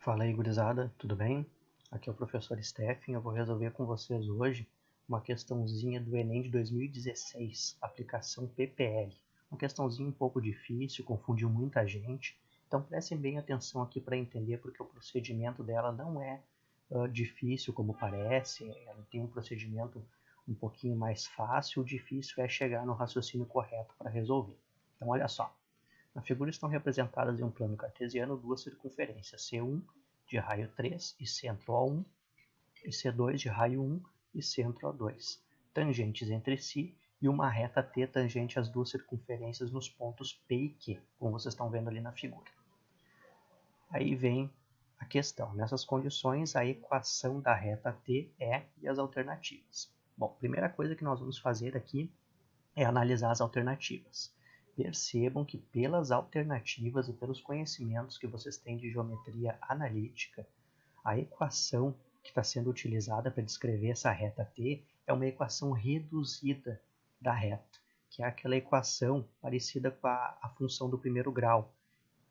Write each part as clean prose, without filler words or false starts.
Fala aí, gurizada, tudo bem? Aqui é o professor Stephen. Eu vou resolver com vocês hoje uma questãozinha do Enem de 2016, aplicação PPL. Uma questãozinha um pouco difícil, confundiu muita gente, então prestem bem atenção aqui para entender, porque o procedimento dela não é difícil como parece, ela tem um procedimento um pouquinho mais fácil. O difícil é chegar no raciocínio correto para resolver. Então, olha só. Na figura estão representadas em um plano cartesiano duas circunferências, C1 de raio 3 e centro O1, e C2 de raio 1 e centro O2, tangentes entre si, e uma reta T tangente às duas circunferências nos pontos P e Q, como vocês estão vendo ali na figura. Aí vem a questão. Nessas condições, a equação da reta T é e as alternativas. Bom, a primeira coisa que nós vamos fazer aqui é analisar as alternativas. Percebam que pelas alternativas e pelos conhecimentos que vocês têm de geometria analítica, a equação que está sendo utilizada para descrever essa reta T é uma equação reduzida da reta, que é aquela equação parecida com a função do primeiro grau.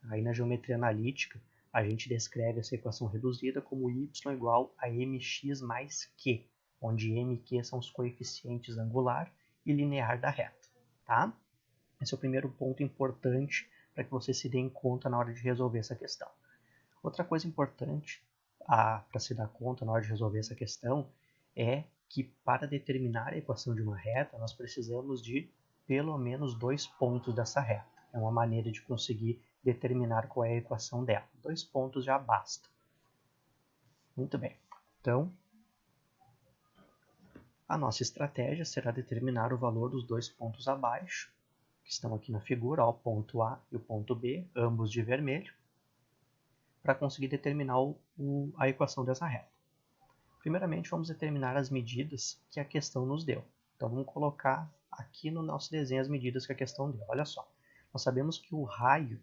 Aí na geometria analítica, a gente descreve essa equação reduzida como y igual a mx mais q, onde m e q são os coeficientes angular e linear da reta. Tá? Esse é o primeiro ponto importante para que você se dê conta na hora de resolver essa questão. Outra coisa importante para se dar conta na hora de resolver essa questão é que para determinar a equação de uma reta, nós precisamos de pelo menos 2 pontos dessa reta. É uma maneira de conseguir determinar qual é a equação dela. 2 pontos já basta. Muito bem. Então, a nossa estratégia será determinar o valor dos 2 pontos abaixo, que estão aqui na figura, o ponto A e o ponto B, ambos de vermelho, para conseguir determinar a equação dessa reta. Primeiramente, vamos determinar as medidas que a questão nos deu. Então, vamos colocar aqui no nosso desenho as medidas que a questão deu. Olha só, nós sabemos que o raio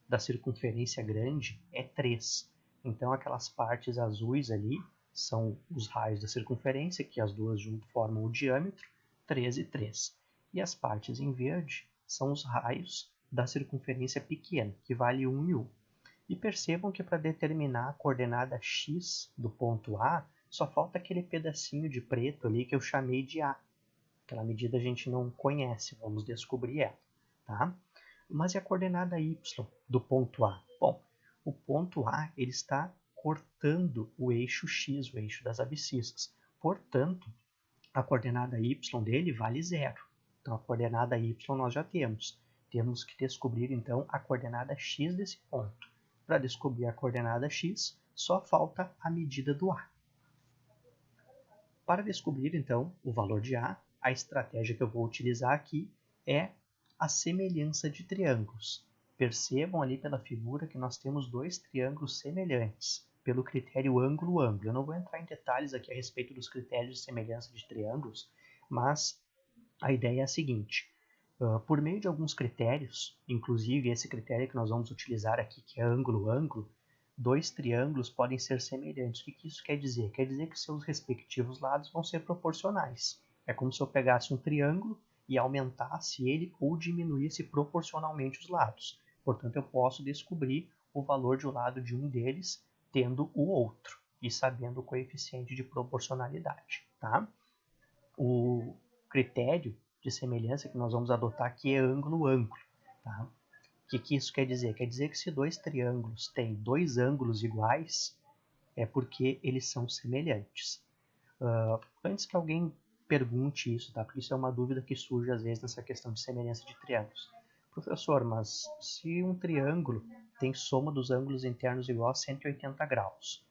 da circunferência grande é 3. Então, aquelas partes azuis ali são os raios da circunferência, que as duas juntas formam o diâmetro, 3 e 3. E as partes em verde são os raios da circunferência pequena, que vale 1 e 1. E percebam que para determinar a coordenada x do ponto A, só falta aquele pedacinho de preto ali que eu chamei de A. Aquela medida a gente não conhece, vamos descobrir ela. Tá? Mas e a coordenada y do ponto A? Bom, o ponto A ele está cortando o eixo x, o eixo das abscissas. Portanto, a coordenada y dele vale 0. Então, a coordenada y nós já temos. Temos que descobrir, então, a coordenada x desse ponto. Para descobrir a coordenada x, só falta a medida do A. Para descobrir, então, o valor de A, a estratégia que eu vou utilizar aqui é a semelhança de triângulos. Percebam ali pela figura que nós temos dois triângulos semelhantes, pelo critério ângulo-ângulo. Eu não vou entrar em detalhes aqui a respeito dos critérios de semelhança de triângulos, mas a ideia é a seguinte. Por meio de alguns critérios, inclusive esse critério que nós vamos utilizar aqui, que é ângulo-ângulo, dois triângulos podem ser semelhantes. O que isso quer dizer? Quer dizer que seus respectivos lados vão ser proporcionais. É como se eu pegasse um triângulo e aumentasse ele ou diminuísse proporcionalmente os lados. Portanto, eu posso descobrir o valor de um lado de um deles tendo o outro e sabendo o coeficiente de proporcionalidade. Tá? O critério de semelhança que nós vamos adotar aqui é ângulo-ângulo. Tá? O que isso quer dizer? Quer dizer que se dois triângulos têm dois ângulos iguais, é porque eles são semelhantes. Antes que alguém pergunte isso, tá? Porque isso é uma dúvida que surge às vezes nessa questão de semelhança de triângulos. Professor, mas se um triângulo tem soma dos ângulos internos igual a 180 graus,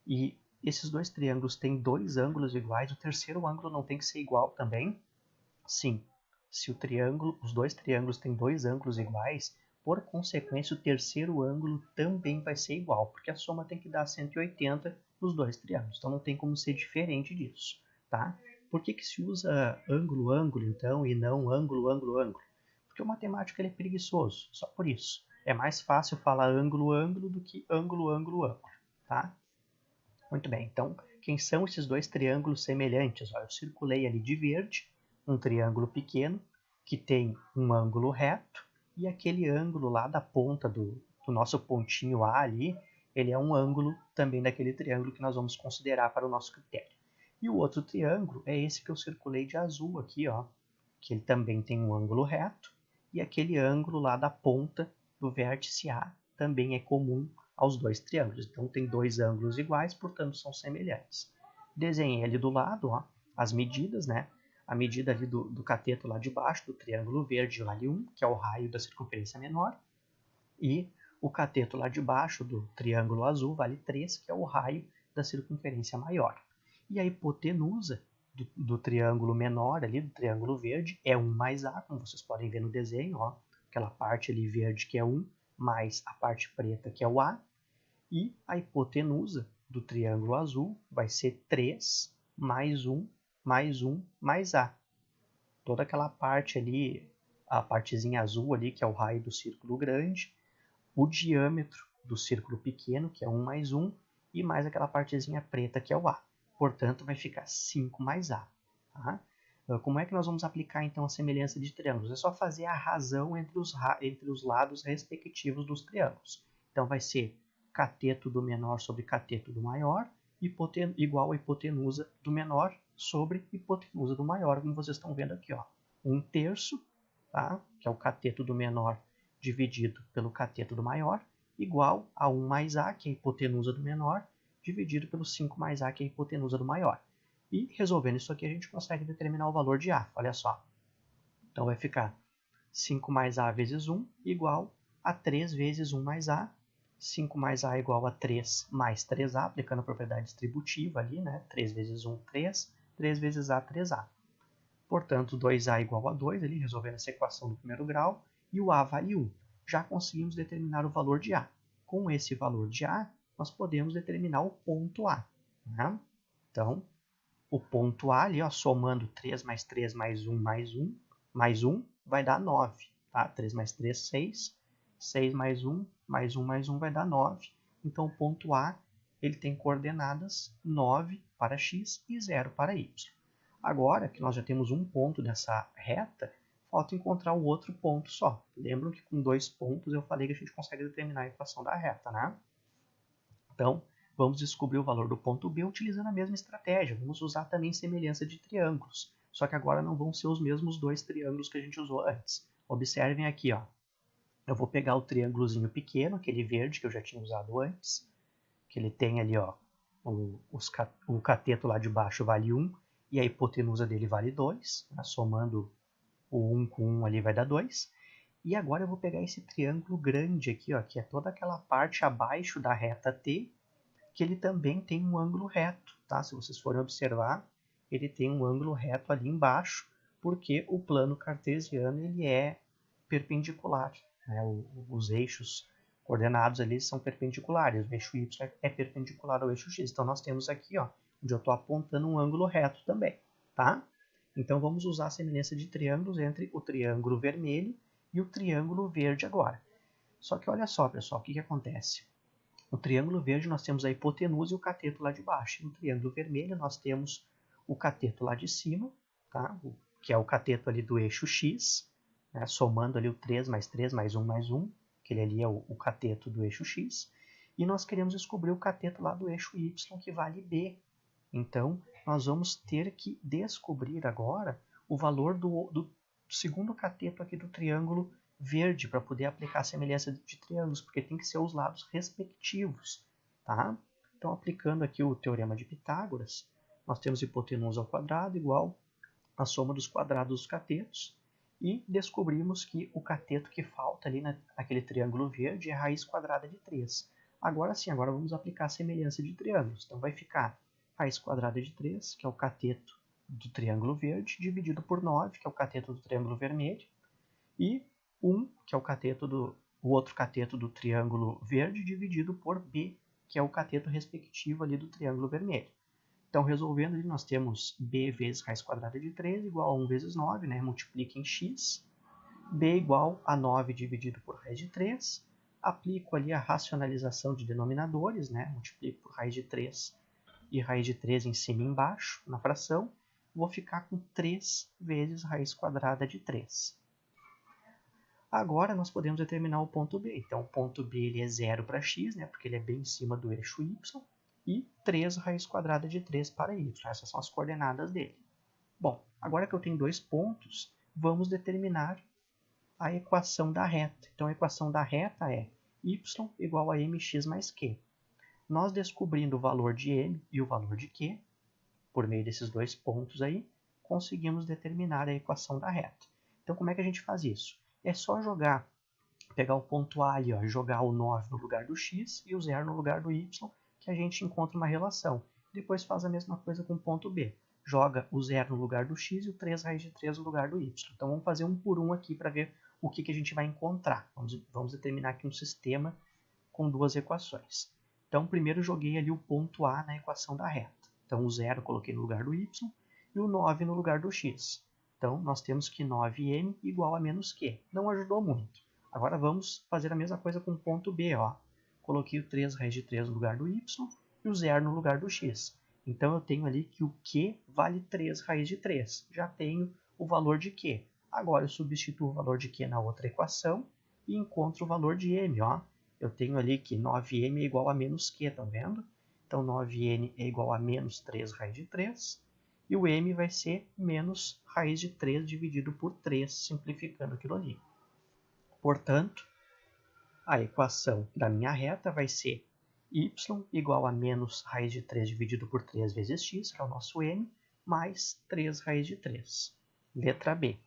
e esses dois triângulos têm dois ângulos iguais, o terceiro ângulo não tem que ser igual também? Sim. Se os dois triângulos têm dois ângulos iguais, por consequência, o terceiro ângulo também vai ser igual, porque a soma tem que dar 180 nos dois triângulos. Então, não tem como ser diferente disso. Tá? Por que se usa ângulo-ângulo, então, e não ângulo-ângulo-ângulo? Porque o matemático ele é preguiçoso, só por isso. É mais fácil falar ângulo-ângulo do que ângulo-ângulo-ângulo. Tá? Muito bem, então, quem são esses dois triângulos semelhantes? Eu circulei ali de verde um triângulo pequeno que tem um ângulo reto e aquele ângulo lá da ponta do nosso pontinho A ali ele é um ângulo também daquele triângulo que nós vamos considerar para o nosso critério. E o outro triângulo é esse que eu circulei de azul aqui, ó, que ele também tem um ângulo reto, e aquele ângulo lá da ponta do vértice A também é comum aos dois triângulos. Então tem dois ângulos iguais, portanto são semelhantes. Desenhei ali do lado, ó, as medidas, né? A medida ali do cateto lá de baixo, do triângulo verde, vale 1, que é o raio da circunferência menor, e o cateto lá de baixo do triângulo azul vale 3, que é o raio da circunferência maior. E a hipotenusa do triângulo menor ali, do triângulo verde, é 1 mais A, como vocês podem ver no desenho, ó, aquela parte ali verde que é 1, mais a parte preta que é o A, e a hipotenusa do triângulo azul vai ser 3 mais 1 mais 1 mais A. Toda aquela parte ali, a partezinha azul ali, que é o raio do círculo grande, o diâmetro do círculo pequeno, que é 1 mais 1, e mais aquela partezinha preta, que é o A. Portanto, vai ficar 5 mais A. Tá? Como é que nós vamos aplicar, então, a semelhança de triângulos? É só fazer a razão entre os lados respectivos dos triângulos. Então, vai ser cateto do menor sobre cateto do maior, igual a hipotenusa do menor sobre hipotenusa do maior, como vocês estão vendo aqui. Ó. 1/3, tá? Que é o cateto do menor dividido pelo cateto do maior, igual a 1 mais A, que é a hipotenusa do menor, dividido pelo 5 mais A, que é a hipotenusa do maior. E resolvendo isso aqui, a gente consegue determinar o valor de A. Olha só. Então vai ficar 5 mais A vezes 1 igual a 3 vezes 1 mais A. 5 mais A igual a 3 mais 3A, aplicando a propriedade distributiva ali, né? 3 vezes 1, 3. 3 vezes A, 3A. Portanto, 2A igual a 2, ali, resolvendo essa equação do primeiro grau, e o A vale 1. Já conseguimos determinar o valor de A. Com esse valor de A, nós podemos determinar o ponto A. Né? Então, o ponto A ali, ó, somando 3 mais 3 mais 1 mais 1, vai dar 9. Tá? 3 mais 3, 6. 6 mais 1 mais 1 mais 1 vai dar 9. Então, o ponto A ele tem coordenadas 9 para x e 0 para y. Agora que nós já temos um ponto nessa reta, falta encontrar o outro ponto só. Lembram que com 2 pontos eu falei que a gente consegue determinar a equação da reta, né? Então, vamos descobrir o valor do ponto B utilizando a mesma estratégia. Vamos usar também semelhança de triângulos. Só que agora não vão ser os mesmos dois triângulos que a gente usou antes. Observem aqui, ó. Eu vou pegar o triângulozinho pequeno, aquele verde que eu já tinha usado antes, que ele tem ali, ó, o cateto lá de baixo vale 1 e a hipotenusa dele vale 2, né? Somando o 1 com 1 ali vai dar 2. E agora eu vou pegar esse triângulo grande aqui, ó, que é toda aquela parte abaixo da reta T, que ele também tem um ângulo reto, tá? Se vocês forem observar, ele tem um ângulo reto ali embaixo, porque o plano cartesiano ele é perpendicular, né? Os eixos coordenados ali são perpendiculares, o eixo y é perpendicular ao eixo x. Então nós temos aqui, ó, onde eu estou apontando um ângulo reto também, tá? Então vamos usar a semelhança de triângulos entre o triângulo vermelho e o triângulo verde agora. Só que olha só, pessoal, o que acontece? No triângulo verde nós temos a hipotenusa e o cateto lá de baixo. No triângulo vermelho nós temos o cateto lá de cima, tá? Que é o cateto ali do eixo x, né? Somando ali o 3 mais 3 mais 1 mais 1, que ele ali é o cateto do eixo x. E nós queremos descobrir o cateto lá do eixo y, que vale b. Então, nós vamos ter que descobrir agora o valor do segundo cateto aqui do triângulo verde para poder aplicar a semelhança de triângulos, porque tem que ser os lados respectivos, tá? Então, aplicando aqui o teorema de Pitágoras, nós temos hipotenusa ao quadrado igual a soma dos quadrados dos catetos, e descobrimos que o cateto que falta ali naquele triângulo verde é a raiz quadrada de 3. Agora sim, agora vamos aplicar a semelhança de triângulos. Então, vai ficar raiz quadrada de 3, que é o cateto do triângulo verde, dividido por 9, que é o cateto do triângulo vermelho, e 1, que é o outro cateto do triângulo verde, dividido por b, que é o cateto respectivo ali do triângulo vermelho. Então, resolvendo, nós temos b vezes raiz quadrada de 3 igual a 1 vezes 9, né? Multiplica em x. b igual a 9 dividido por raiz de 3. Aplico ali a racionalização de denominadores, né? Multiplico por raiz de 3 e raiz de 3 em cima e embaixo, na fração. Vou ficar com 3 vezes raiz quadrada de 3. Agora nós podemos determinar o ponto B. Então o ponto B ele é 0 para x, né, porque ele é bem em cima do eixo y, e 3 raiz quadrada de 3 para y. Essas são as coordenadas dele. Bom, agora que eu tenho 2 pontos, vamos determinar a equação da reta. Então a equação da reta é y igual a mx mais q. Nós descobrindo o valor de m e o valor de q, por meio desses 2 pontos aí, conseguimos determinar a equação da reta. Então como é que a gente faz isso? É só pegar o ponto A ali, ó, e jogar o 9 no lugar do x e o 0 no lugar do y, que a gente encontra uma relação. Depois faz a mesma coisa com o ponto B. Joga o 0 no lugar do x e o 3 raiz de 3 no lugar do y. Então vamos fazer um por um aqui para ver o que a gente vai encontrar. Vamos determinar aqui um sistema com 2 equações. Então primeiro joguei ali o ponto A na equação da reta. Então o 0 coloquei no lugar do y e o 9 no lugar do x. Então nós temos que 9m igual a menos q. Não ajudou muito. Agora vamos fazer a mesma coisa com o ponto B. Ó. Coloquei o 3 raiz de 3 no lugar do y e o 0 no lugar do x. Então eu tenho ali que o q vale 3 raiz de 3. Já tenho o valor de q. Agora eu substituo o valor de q na outra equação e encontro o valor de m. Ó. Eu tenho ali que 9m é igual a menos q, estão vendo? Então 9n é igual a menos 3 raiz de 3. E o m vai ser menos raiz de 3 dividido por 3, simplificando aquilo ali. Portanto, a equação da minha reta vai ser y igual a menos raiz de 3 dividido por 3 vezes x, que é o nosso m, mais 3 raiz de 3. Letra B.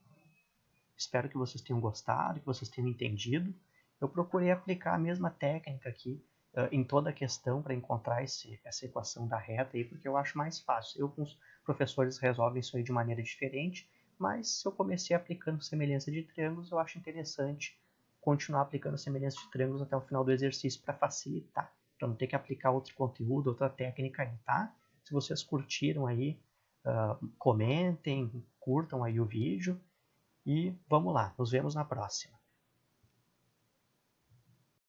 Espero que vocês tenham gostado, que vocês tenham entendido. Eu procurei aplicar a mesma técnica aqui em toda a questão para encontrar essa equação da reta, aí, porque eu acho mais fácil. Alguns professores resolvem isso aí de maneira diferente, mas se eu comecei aplicando semelhança de triângulos, eu acho interessante continuar aplicando semelhança de triângulos até o final do exercício para facilitar, para não ter que aplicar outro conteúdo, outra técnica aí, tá? Se vocês curtiram aí, comentem, curtam aí o vídeo e vamos lá, nos vemos na próxima.